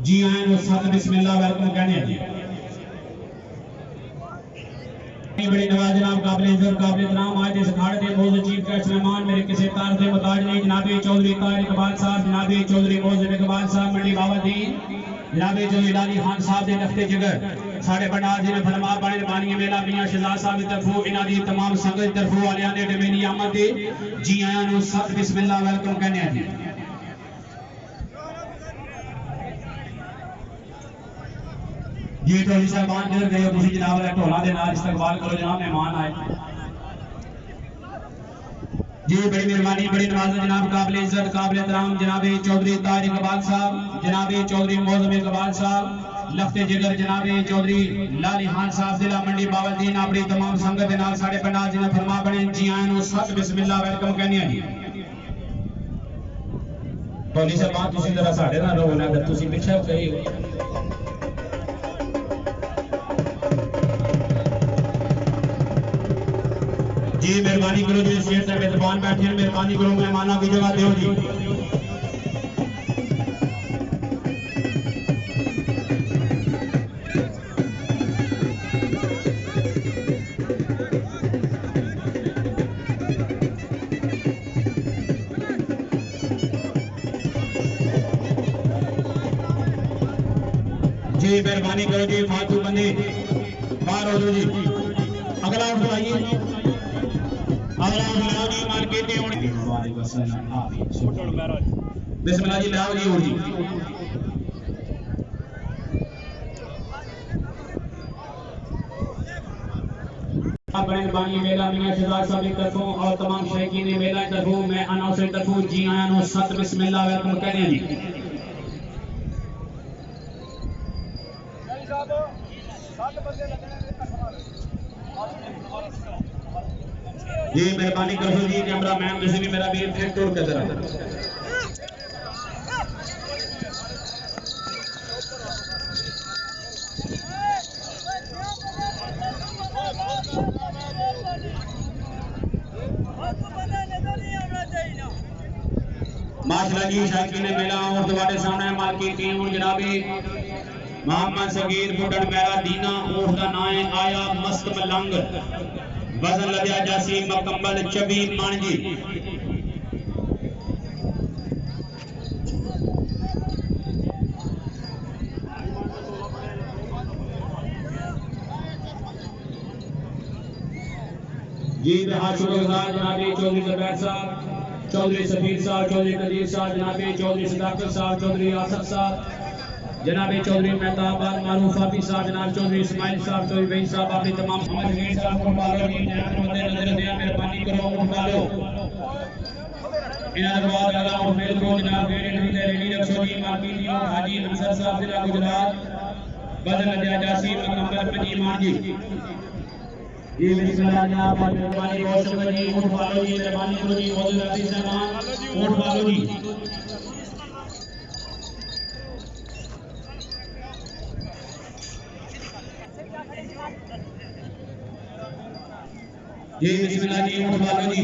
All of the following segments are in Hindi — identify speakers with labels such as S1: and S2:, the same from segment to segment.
S1: जी आए सत बिस्मिल्लाह वेलकम कहने जी बड़ी नवाज जनाब काबिल इज्जत काबिल इहतराम आज इस अखाड़े के मौजूद चीफ गेस्ट मेहमान मेरे किसी तार से मुताज नहीं जनाब चौधरी तारिक इकबाल साहब जनाब चौधरी मौजूद इकबाल साहब मंडी बाबादीन जनाब चौधरी लाली खान साहब के तख्ते जिगर साढ़े भंडार जी ने फरमा बने बानी मेला मियां शहजाद साहब की तरफों इन्हां दी तमाम संगत की तरफों वालियां दे मेरी आमद दे जी आयां नु सत बिस्मिल्लाह वेलकम कहने जी जी ढोली साहबान जिधर गए तुसी जनाब ने ढोला दे नाल इस्तकबाल करो जनाब मेहमान आए जी बड़ी मेहरबानी बड़ी नवाज़ जनाब काबिल इज्जत काबिल एहतराम जनाब चौधरी तारिक इकबाल साहब जनाब चौधरी मौजूद इकबाल साहब लफ्ते जिगर जनाब चौधरी लाली खान साहब जिला मंडी बावलदीन अपनी तमाम संगत के नाल साढ़े पंडाल जी ने फरमा बने जी आए नु सत बिस्मिल्लाह वेलकम कहने जी ढोली साहबान तुसी जरा साढ़े नाल रहो ना अगर तुसी पीछे सही हो जी मेहरबानी करो जी शेर साहब मेहमान बैठे हैं मेहरबानी करो मेहमानों की जगह दो जी जी मेहरबानी करो जी फालतू बंदे बाहर हो जी अगला उठाइए बिस्मिल्लाह जी लाओ जी और जी बड़े बानी मेला मियां शहजाद साहब की तरफों और तमाम शौकीन मेला की तरफों मैं अनाउंसर की तरफों जी आया नु सत बिस्मिल्लाह वेलकम कहने जी जी मेहरबानी करो जी कैमरा मैन किसी भी मेरा वीर फेंक तोड़ के जरा माशाल्लाह जी शायकीन मेला और तुम्हारे सामने मार्केट टीम और जनाबी मोहम्मद सगीर बुडन मेरा दीना और का नाम है आया मस्त मलंग वजन लद्या जासी मकम्मल चबी मानजी जी बेहद शुक्रगुजार जनाब चौधरी ज़ुबैर साहब चौधरी सफीर साहब चौधरी कदीर साहब जनाब चौधरी सदाकत साहब चौधरी आसफ साहब जनाब चौधरी मेहताब मारूफ हाफिज साहब जनाब चौधरी इस्माइल साहब चौधरी भाई साहब अपनी तमाम अमरगीर साहब को मारो जी मद्दे नजर दिया मेहरबानी करो उठा लो इन्हां दे बाद अगला और मेल को जनाब गेड़े नंदे रेडी रखो जी मार्केट दी हाजी अंसर साहब जिला गुजरात बदल दिया जासी मकम्मल पजी मान जी ये बिस्मिल्लाह जनाब मेहरबानी बहुत शुक्र जी उठा लो जी मेहरबानी करो जी मौजूद अजीज मेहमान उठा लो जी जी बिस्मिल्लाह जी उठा लो जी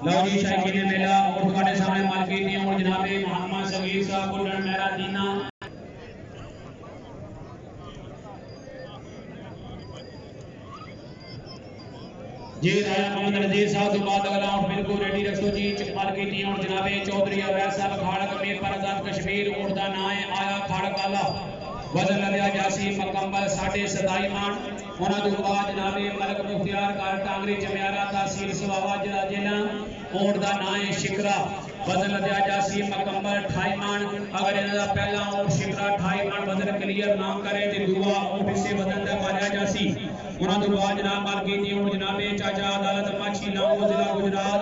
S1: लो जी शायकीन मेला और तुम्हारे सामने मार्केट दी और जनाब मोहम्मद सगीर साहब बुल्लन मेरा दीना जी राजा मोहम्मद नजीर साहब के बाद अगला आउट बिल्कुल रेडी रखो जी मार्केट दी और जनाब चौधरी अवैध साहब खाड़क मीर पर आजाद कश्मीर और दा नाम है आया खाड़क आला वजन लद्या जासी मकम्मल 27.5 मान उन्हां दे बाद जनाब मलक मुख्तियार कार टांगरी चमियारा तहसील सवावा जिला जिला और दा नाम है शिकरा वजन लद्या जासी मकम्मल 28 मान अगर इन्हां दा पहला और शिकरा 28 मान वजन क्लियर ना करे ते दुआ और से वजन दा मारिया जासी उन्हां दे बाद जनाब मार्केट दी और जनाब चाचा अदालत माछी लाओ जिला गुजरात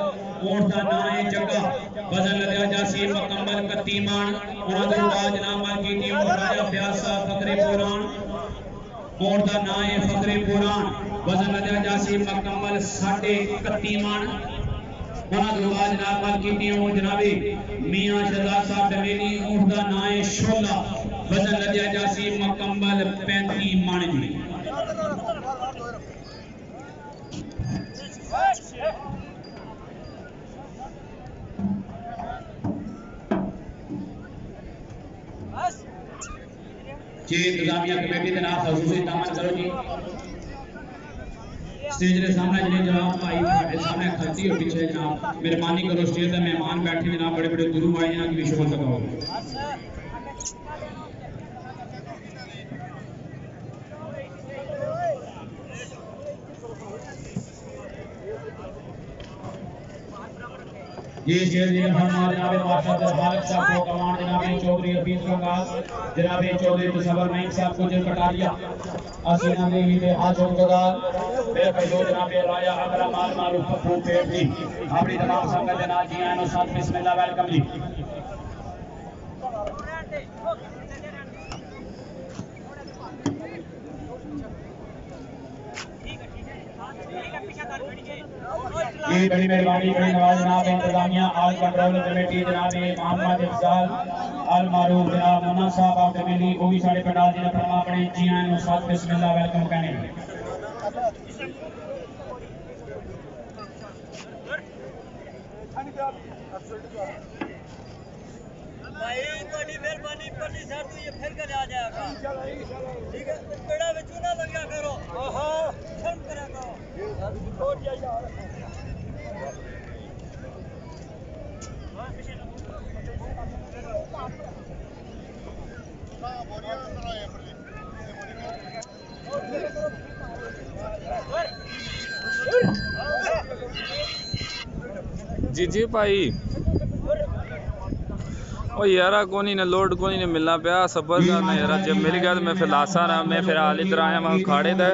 S1: और दा नाम है जग्गा वजन लद्या जासी मकम्मल 31 मान उन्हां दे बाद जनाब मार्केट दी और राजा फयाज साहब फकरे पुराण और दा नाम है फकरे पुराण वजन लद्या जासी मकम्मल 31.5 मान उन्हां दे बाद जनाब मार्केट दी और जनाबी मियां शहजाद साहब डमेनी और दा नाम है शोला वजन लद्या जासी मकम्मल 35 मान जी जी इंतजामिया कमेटी के नाम खसूसी दामन करो जी स्टेज के सामने जिन्हें जनाब भाई साढ़े सामने खलती हो पीछे जनाब मेहरबानी करो स्टेज पे मेहमान बैठे जनाब बड़े बड़े गुरु आए हैं कि विश्व लगाओ ये शेर जी फरमान जनाब माशा खालिद साहब को कमान जनाब चौधरी हफीज रंगास जनाब चौधरी तसव्वुर नईम साहब को जो कटारिया असीना देवी दे हाजों गदार मेरे भाई जनाब राया अकरम आल मारूफ पप्पू पेट जी अपनी तमाम संगत जनाब जी आनो साथ बिस्मिल्लाह वेलकम जी ये बड़ी मेहरबानी बड़ी नवाज जनाब इंतजामिया आल कंट्रोल कमेटी जनाब मोहम्मद इफजाल अल मारूफ जनाब मुन्ना साहब ऑफ फैमिली वो भी सारे पंडाल जी ने फरमा अपने जी आए नो साथ बिस्मिल्लाह वेलकम कहने
S2: भाई बड़ी मेहरबानी पल्ली सर तू ये फिर कर आ जाएगा ठीक है पेड़ा में चूना लगा करो हां शर्म करा करो छोड़ जाइए
S3: जी जी भाई ओ यारा कोनी ने लोड कोनी ने मिलना पिया सबर का ना यारा जब मिल गया तो मैं फिर लासा ना मैं फिर हाल इधर आया मैं खाड़े दा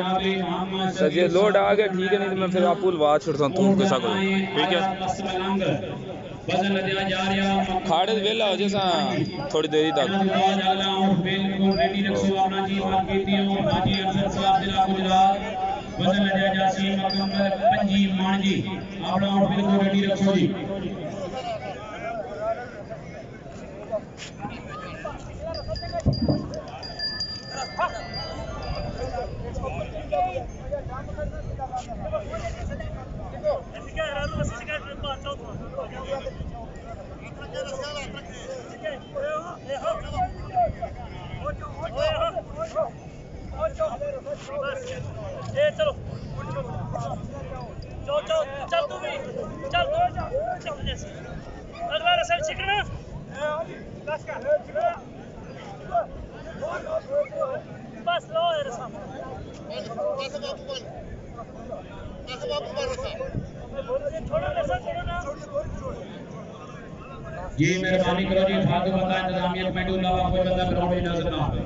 S3: तो जे लोड आ गया ठीक है नहीं तो मैं फिर आपको लवा छोड़ता हूं तुम कैसा करो ठीक है खाड़े वेला हो जैसा थोड़ी देरी तक
S1: बिल्कुल रेडी रखो अपना जी मार्केटियों हाजी अफसर साहब जिला गुजरात वजन लदया जासीम मुकम्मल पंजी मान जी अपना बिल्कुल रेडी रखो जी
S2: चलो चल तू भी चल अगला रसल चिकना बस लो
S1: जी मेहरबानी करो जी फालतू बंदा इंतजामिया कमेटी अलावा कोई बंदा ग्राउंड में नजर ना आवे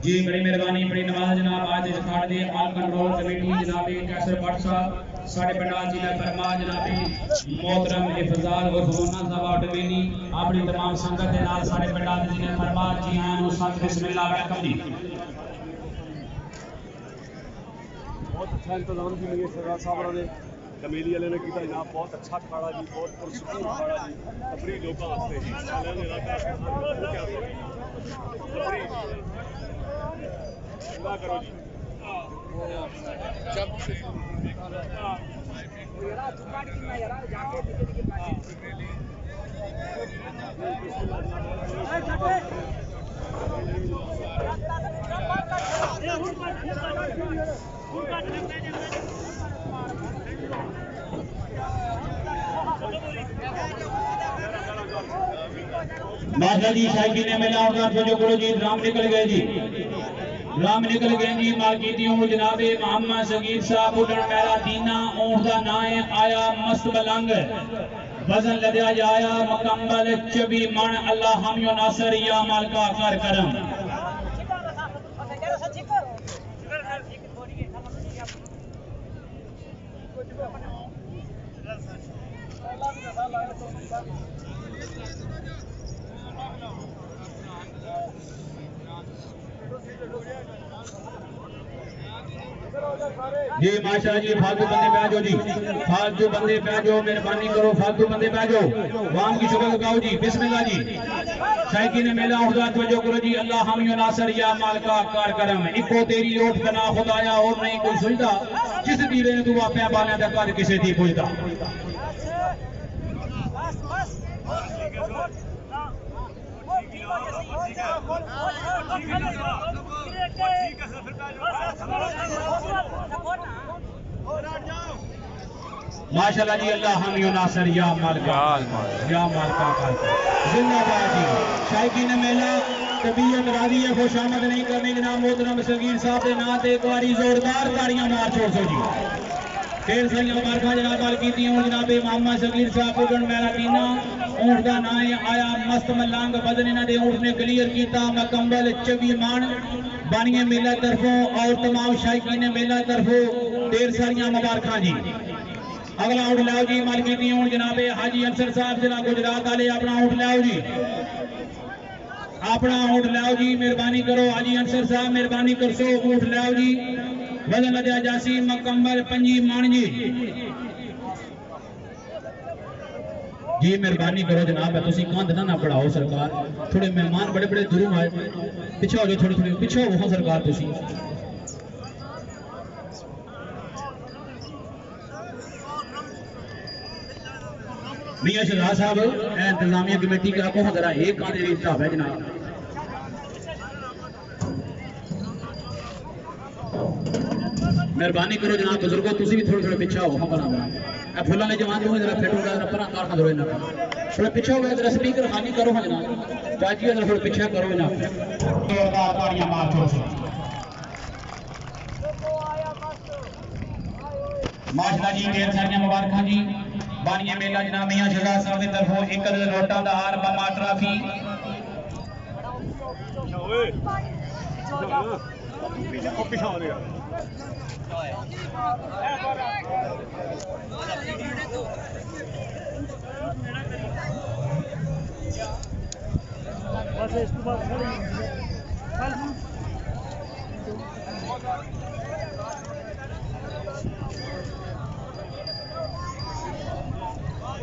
S1: जी बड़ी मेहरबानी बड़ी नवाज जनाब आज इस खाड़ दे आल कंट्रोल कमेटी जनाब कैसर भट्ट साहब साढ़े पंडाल जी ने फरमा जनाब मोहतरम इफजाल और मुन्ना साहब ऑटोमेनी अपनी तमाम संगत के नाल साढ़े पंडाल जी ने फरमा जी हां नु साथ बिस्मिल्लाह वेलकम जी
S4: बहुत अच्छा इंतजाम जी मेरे सरदार साहब ने कमेली वाले ने किया जनाब बहुत अच्छा खाड़ा जी बहुत पुरसकून खाड़ा जी अपनी लोगों वास्ते जी अल्लाह करो जी जब
S1: माशा जी शायकी ने मिला और जो गुरु जी राम निकल गए जी राम निकल गए जी मार्केटियों जनाबे मोहम्मद सगीर साहब उड़न मेरा दीना ऊंट दा नाम है आया मस्त मलंग वजन लदया जाया मुकम्मल 24 मन अल्लाह हम यो नासर या मालिका कर करम जी माशा जी फालतू बंदे पे आ जाओ जी फालतू बंदे पे आ जाओ मेहरबानी करो फालतू बंदे पे आ जाओ वाम की शक्ल लगाओ जी बिस्मिल्लाह जी शायकी ने मेला उठा तवज्जो करो जी अल्लाह हम यो नासर या मालिका कार करम इको तेरी ओठ बना खुदाया और नहीं कोई सुझदा जिस दीवे ने तू आपे बाले दा घर किसे दी पुछदा माशाल्लाह जी, अल्लाह हम यू नासर या मालिका या मालिका जिंदाबाद जी। शायकीन मेला तबीयत राजी है, खुशामद नहीं करनी जनाब मोहतरम सगीर साहब के नाम से एक बारी जोरदार ताड़ियां मार छोड़ सो जी। फिर सही मुबारक जनाब गल की जनाब मोहम्मद सगीर साहब उगन मैला कीना ऊंट का नाम है आया मस्त मलंग बदन इन्हों के ऊंट ने क्लियर किया मकम्बल चवी मान बानिए मेला तरफों और तमाम शायकीन मेला तरफों ढेर सारिया मुबारक जी। अगला ऊँट लाओ जी मालकी दी ऊँट जनाबे हाजी अंसर साहब जिला गुजरात वाले अपना ऊँट लाओ जी, अपना ऊँट लाओ जी, मेहरबानी करो हाजी अंसर साहब मेहरबानी कर सो ऊँट लाओ जी। वजन लदया जासी मकम्बल पंजी मान जी जी मेहरबानी करो जनाब तुसी कंध ना बढ़ाओ सरकार, थोड़े मेहमान बड़े बड़े दूरों आए पिछे हो जाओ, थोड़ी थोड़ी पिछे हो सरकार तुसी। मियां शहजाद साहब इंतजामिया कमेटी का को जरा एक कांधे हिसाब है जनाब। मेहरबानी करो जनाब बुजुर्गो तुसी भी थोड़े थोड़े पीछे हो हम बना फुल्ला ने जवान जो जरा फिट होगा जरा परा कार खा दो ना थोड़े पीछे हो गए जरा स्पीकर खाली करो हां जनाब चाची जरा थोड़े पीछे करो ना ताड़ियां मार छोड़ो। माशाल्लाह जी ढेर सारियां मुबारकां जी। बानिया मेला जनाब मियां शहजाद साहब की तरफों एक रोटा दा हार बमा ट्राफी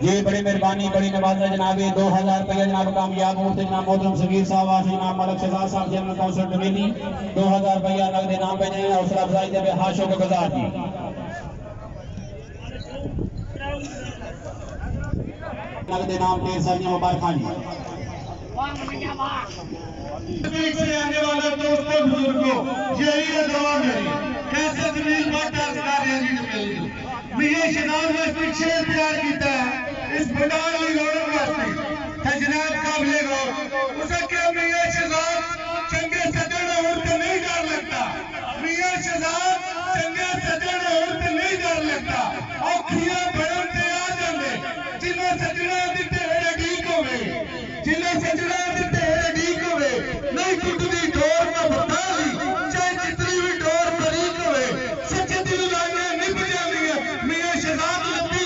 S1: ये बड़ी मेहरबानी बड़ी नवाजा जनाब 2000 रुपया जनाब कामयाब हो जनाब मोहतरम सगीर साहब आश जनाब मलक शहजाद साहब जनरल काउंसिल डमेली 2000 रुपया नगद नाम पे जाए हौसला अफजाई दे हाशो को गुजार जी। नगद नाम पे सारियां मुबारकां जी।
S5: से आने वाले दोस्तों बुजुर्गों यही है दुआ मेरी कैसे जमीन बाटा मियां शहजाद ने पीछे तैयार किया है इस भंडार की रौनक वास्ते जनाब काबिले गौर उसे क्या मियां शहजाद चंगे सज्जन औरत नहीं डर लगता, मियां शहजाद चंगे सज्जन औरत नहीं डर लगता औखियां बढ़न ते आ जांदे जिन्हें सज्जना दी ढेर ठीक होवे जिन्हें सज्जना दी ढेर ठीक होवे नहीं टुटदी डोर ना बता ली चाहे जितनी भी डोर बरीक होवे सच्चे दिल लाइयां नहीं बजानियां मियां शहजाद लब्बी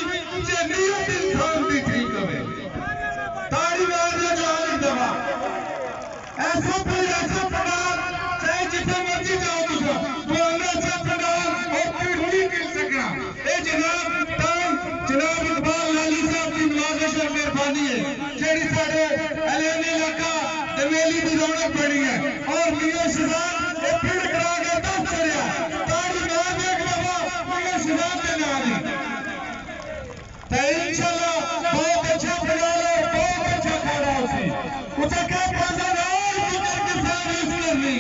S5: जे नीयत इंसान दी ठीक होवे ताड़ी मार दे जान दवा ऐसा पंडाल चाहे जितने मर्जी जाओ तुसा बोलना सा पंडाल और फिर नहीं गिर सकना ए जनाब जनाब इकबाल लाली साहब की मुलाजिश और मेहरबानी है जेड़ी साडे एलएन इलाका दमेली की रौनक बनी है और मियां शहजाद ए फिर करा के दस चढ़िया ताड़ी मार दे एक दफा मियां शहजाद के नाम तो इंशाल्लाह बहुत अच्छा पंडाल है बहुत अच्छा खड़ा उसे उसे क्या बाज़ार की करके सर्विस करनी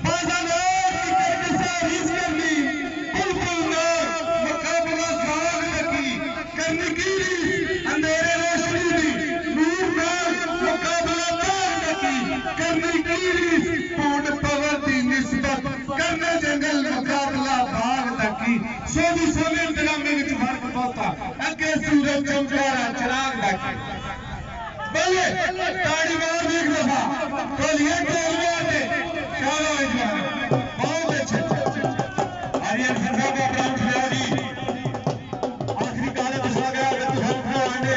S5: बाज़ार की करके सर्विस करनी बिल्कुल ना मुकाबला साग रखी करनी की अंधेरे रोशनी दी नूर ना मुकाबला तार रखी करनी की पूर्ण पावर दी निस्बत करने जंगल मुकाबला भाग तकी सोनी सोने ड्रामे विच फर्क पाता अगे सूरज चमकारा चिराग तकी बोले ताड़ी मार एक दफा बोलिए ढोल मारते चलो इधर बहुत अच्छे आर्यन सरकार का ग्राउंड खिलाड़ी आखिरी काले बसा गया तुझे आने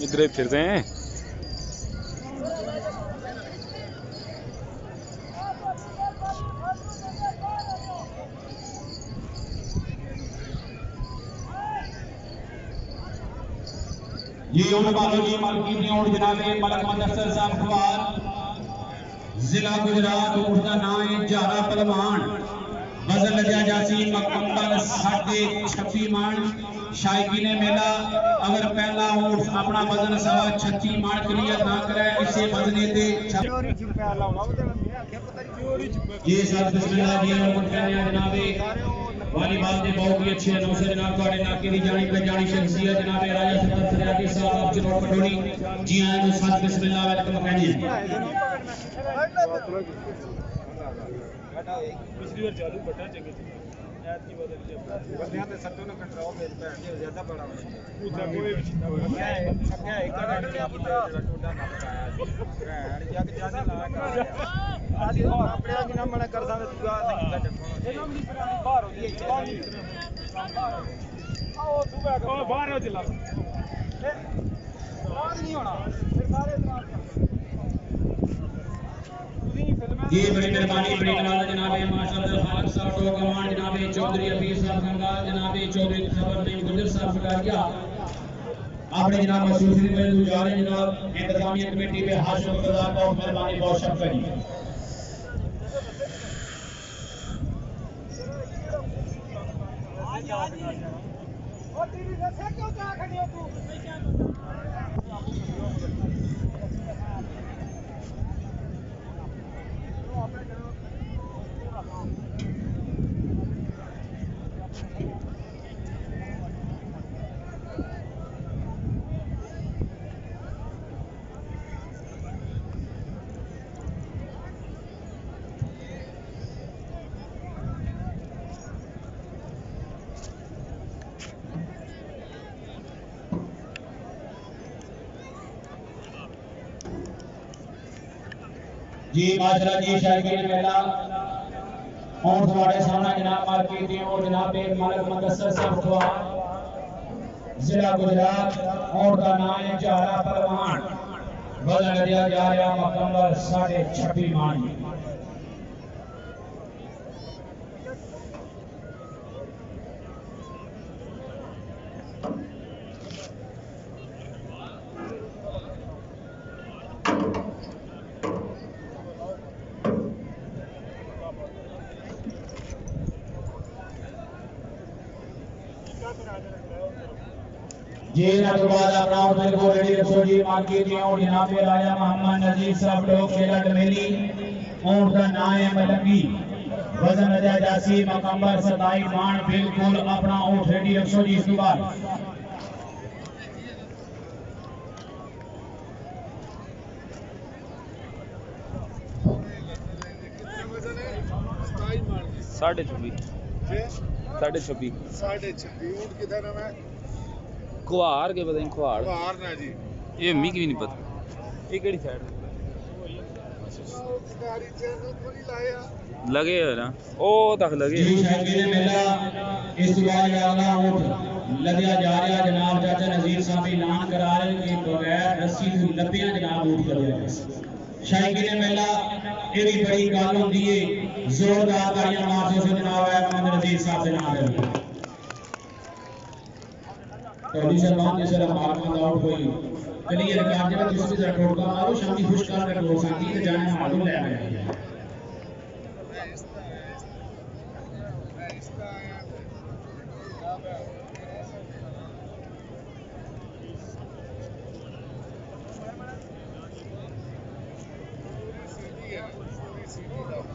S3: इधर ही फिरते हैं।
S1: ये उन बालों की मालकी और जनाब मलक मुदस्सर साहब खवार जिला गुजरात उनका नाम है जारा पहलवान वजन लजा जासी मुकम्मल 26.5 मान शायकी ने मेला अगर पहला ऊंट अपना वजन 36 मान क्लियर ना करे इसे वजने ते ये सब बिस्मिल्लाह जी और कहने जनाब वाली बात ने बहुत ही अच्छे नौसे जनाब ਤੁਹਾਡੇ ਇਲਾਕੇ ਦੀ ਜਾਣੀ ਪਛਾਣੀ ਸ਼ਖਸੀਅਤ ਜਨਾਬ ਰਾਜਾ ਸਤਰ ਸਰਿਆਤੀ ਸਾਹਿਬ ਆਪ ਚਨੋਟ ਪਟੋੜੀ जी आए तो साथ बिस्मिल्लाह वेलकम कहनी
S4: पिछली बार चालू बड़ा चंगे ऐत की बदल जी बंदियां ते सट्टो ने कंट्रोल दे भैन जी ज्यादा बड़ा पूछा कोई क्या एक का क्या पुत्र टोडा ना बताया भैन जग ज्यादा ला कर आदि अपने की ना मना कर सकते तू नहीं कर ये नाम नहीं बाहर हो गई आओ सुबह ओ बाहर हो चला बाहर नहीं होना फिर सारे
S1: ये बड़ी मेहरबानी बड़ी कमाल जनाब माशाअल्लाह खालिद साहब को कमान जनाब चौधरी हफीज साहब गंगा जनाब चौधरी खबर नहीं गुजर साहब सरकार क्या आपने जनाब मसूसी में जा रहे जनाब इंतजामिया कमेटी पे हाशिम कदा बहुत मेहरबानी बहुत शुक्रिया जी
S2: और तेरी रस्सा क्यों जा खड़ी हो तू
S1: जी माशाल्लाह जी शायकी ने मेला और तुम्हारे सामने जनाब मार्केट दी और जनाब मलक मुदस्सर साहब खवार जिला गुजरात और का नाम है जारा पहलवान वजन दिया जा रहा मुकम्मल 26.5 मान जी तो बाद अपना और मेरे को रेडी रखो जी मार्केट में और जनाब राजा मोहम्मद नजीर साहब लोग खेला डमेली और का नाम है मलंगी वजन अदा जासी मुकम्मल 27 मान बिल्कुल अपना ऊंट रेडी रखो जी इसके बाद
S3: साढ़े 26
S5: ऊंट किधर है मैं
S3: खुआर के पता नहीं खुआर
S5: ना जी
S3: ये मी की भी नहीं पता ये केड़ी साइड
S5: गाड़ी चैनल थोड़ी लाया
S3: लगे है ना ओ तक लगे
S1: जी शायकी ने मेला इस बार आला ऊंट लदया जा रहा जनाब चाचा नजीर साहब ऐलान करा रहे कि बगैर रस्सी तो लपियां जनाब ऊंट कर शायकी ने मेला एडी बड़ी गल होंदी है जोरदार तालियां मार दो जनाब है मोहम्मद नजीर साहब से नाम है कभी सलमान जैसे मार में आउट कोई क्लियर कर जब किसी से ठोका मारो शामी खुश कर कर हो सकती है जाने मालूम ले आया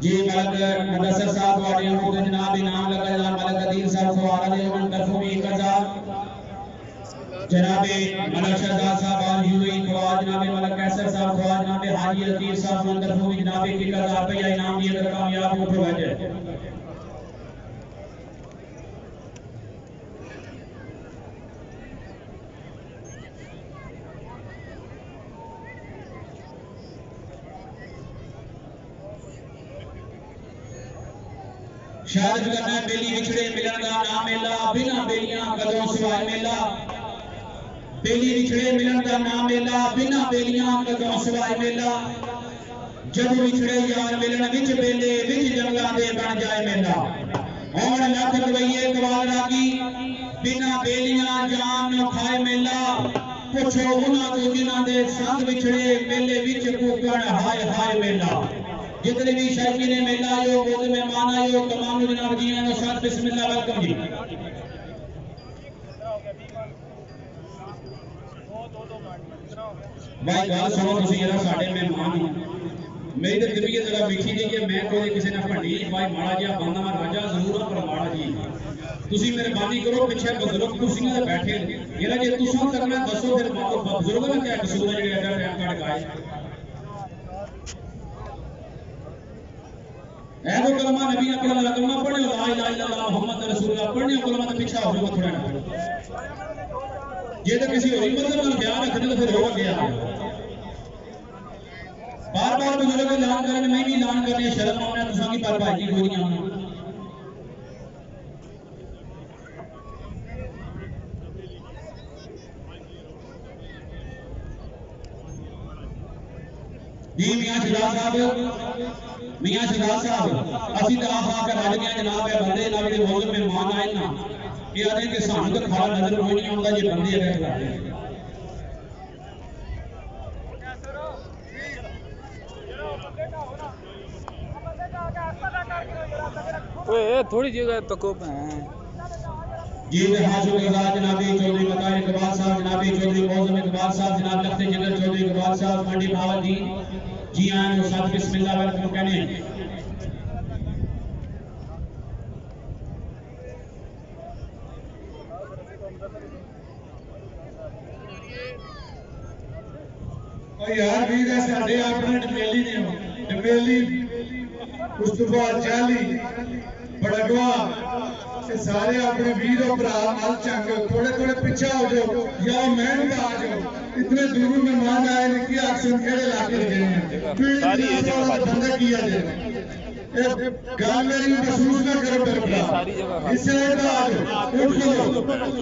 S1: जी मलक मुदस्सर साहब वाले को जनाब इनाम लगा जनाब मलक अदील साहब सवाल दे मन तरफों में 1000 जनाब मलक शहजाद साहब और यूएई खवाज जनाब मलक कैसर साहब खवाज जनाब हाजी लतीफ साहब मन तरफों में जनाब 1000 रुपया इनाम दिए अगर कामयाब हो तो वजह शायद करना बेली विछड़े मिलन का नाम मेला बिना बेलियां कदों सिवाय मेला बेली विछड़े मिलन का नाम मेला बिना बेलियां कदों सवाए मेला जब विछड़े यार मिलन विच बेले विच जंगलां दे बन जाए मेला और लख गवैये कवाल रागी बिना बेलियां जान न खाए मेला पुछो उन्हां तो जिन्हां दे संग विछड़े मेले विच कूकण हाय हाय मेला जितने भी शायकी ने मेला आयो वो मेहमान आयो तमाम जनाब जी ने साथ बिस्मिल्लाह वेलकम जी भाई गल सुनो तुसी जरा साडे मेहमान हो मेरी तो तबीयत जरा विखी गई है मैं कोई किसी ने भंडी भाई माड़ा जिहा बंदा मैं राजा जरूर हां पर माड़ा जी तुसी मेहरबानी करो पिछे बुजुर्ग कुर्सियां ते बैठे जरा जे तुसां करना दसो फिर बुजुर्ग ने क्या कसूर है जेड़ा अगर टाइम कट गए ऐ वो कलमा नबी ने कलमा कलमा पढ़ियो ला इलाहा इल्लल्लाह मुहम्मद रसूलुल्लाह पढ़ियो कलमा ते पीछे हो जाओ थोड़ा जे तो किसी और मतलब नाल ख्याल रखने तो फिर हो गया बार-बार बुजुर्ग ऐलान करने मैं भी ऐलान करने शर्म आउना तुसां की पर भाई कोई नहीं आउना जी मियां शहजाद साहब असि तो आप आकर रज गए जनाब है बंदे जनाब के मौजूद मेहमान आए ना ये आदे कि सानू तो खाना नजर कोई नहीं आउंदा जे बंदे अगर खिलाते
S3: ओए थोड़ी जगह तको
S1: जी हाजिर इकबाल जनाबी चौधरी मतार इकबाल साहब जनाबी चौधरी मौजूद इकबाल साहब जनाब लखते जिगर चौधरी इकबाल साहब मंडी भावल जी आए साथ बिस्मिल्लाह वेलकम कहने
S5: यार वीर है साडे अपने डमेली ने डमेली उस तो बाद जाली बड़गवा ये सारे अपने वीर और भरा मल चंग थोड़े थोड़े पीछे हो जाओ या मेहनत आ जाओ इतने दूर मेहमान आए ने कि अक्सर केड़े इलाके गए हैं सारी बंदा किया जाए गाल मेरी महसूस ना करो मेरे भरा इससे का आ जाओ उठ लो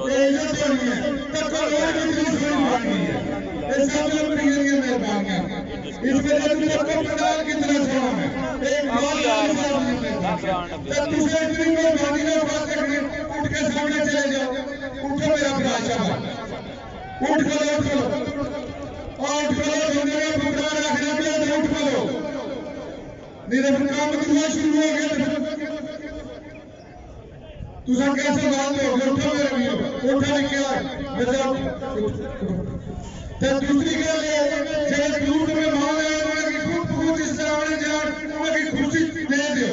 S5: ये इज्जत होनी है तक लोग इतनी सुनी बानी है ये सब लोग प्रिय मेहरबानियां इसके लिए तुमको पंडाल कितना सोना है एक बात तब दूसरे इतनी मेहरबानी ना बात करने उठ के सामने चले जाओ उठो मेरा भरा शाबाश उठ खड़ो और उठ खड़ो बंदे ने पुकार रखना भी है उठ खड़ो मेरे काम कितना शुरू हो गया तुसा कैसे बात हो उठो मेरे वीर उठा निकला मतलब तो दूसरी गल है जेड़े दूर में मेहमान आए उन्हें की खूब इस तरह आने जान उन्हें की खुशी दे दो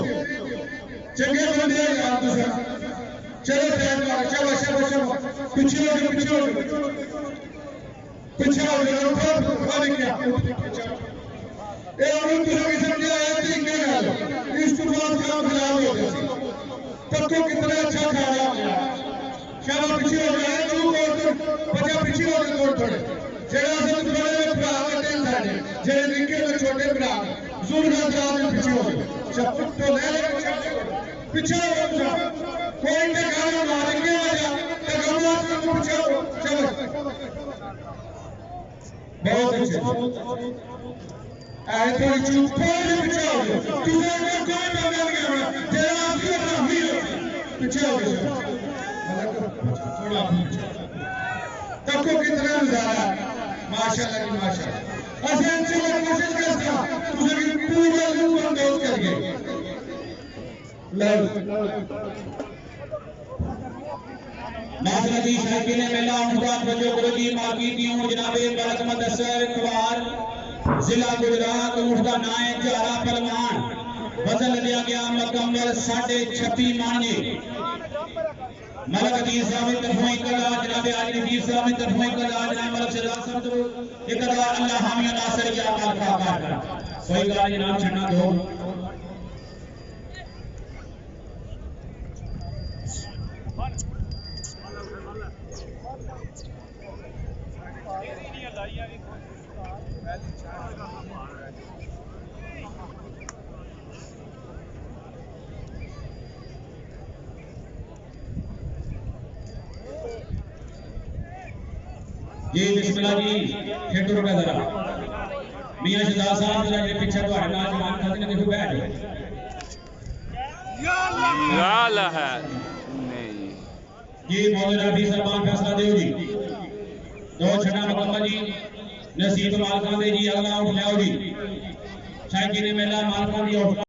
S5: चंगे बंदे यार तुसा चलो टाइम मार चलो पीछे हो उठो आने क्या ए और तुसा की समझ आया तरीके नाल इस तो बाद काम खराब हो गया तब तो कितना अच्छा खाना शाबाश पीछे हो गया तू बच्चा पीछे हो गया थोड़े जेड़ा सब बड़े भरा बड़े साडे जेड़े निक्के ते छोटे भरा जुल्म का पीछे हो सब तो ले पीछे हो कोई ने गाना मार के आ जा ते गमला से पीछे हो चलो बहुत अच्छे ऐ थोड़ी चुप थोड़ी पीछे हो तुझे कोई बंदा नहीं है जेड़ा आपकी राही हो पीछे हो थोड़ा तको कितना नजारा माशाल्लाह जी माशाल्लाह असं चलो कोशिश करता तुझे की पूरा लूप हम दोस्त करके
S1: माशाल्लाह जी शायकी ने मेला उनका वजो गुरु जी माकी दी हूं जनाबे मलक मुदस्सर कुवार जिला गुजरात उनका नाम है जारा पहलवान वजन लिया गया मुकम्मल 26.5 माने मलक अजीज साहब तरफों इकला जनाब आली नजीब साहब तरफों इकला जनाब मलक शहजाद साहब तो इकला अल्लाह हामी नासिर या माल का कर कोई गाल जनाब छन्ना दो जी बिस्मिल्लाह जी खेडो रुपए जरा मियां शहजाद साहब जरा जे पीछे तुम्हारे नौजवान खड़े ने देखो बैठ
S3: गाल है नहीं
S1: जी मौजूद रफी सरमान फैसला दियो जी दो छठा मुकम्मल जी नसीब मालकान दे जी अगला आउट लियाओ जी शायद जी ने मेला मालकान दी आउट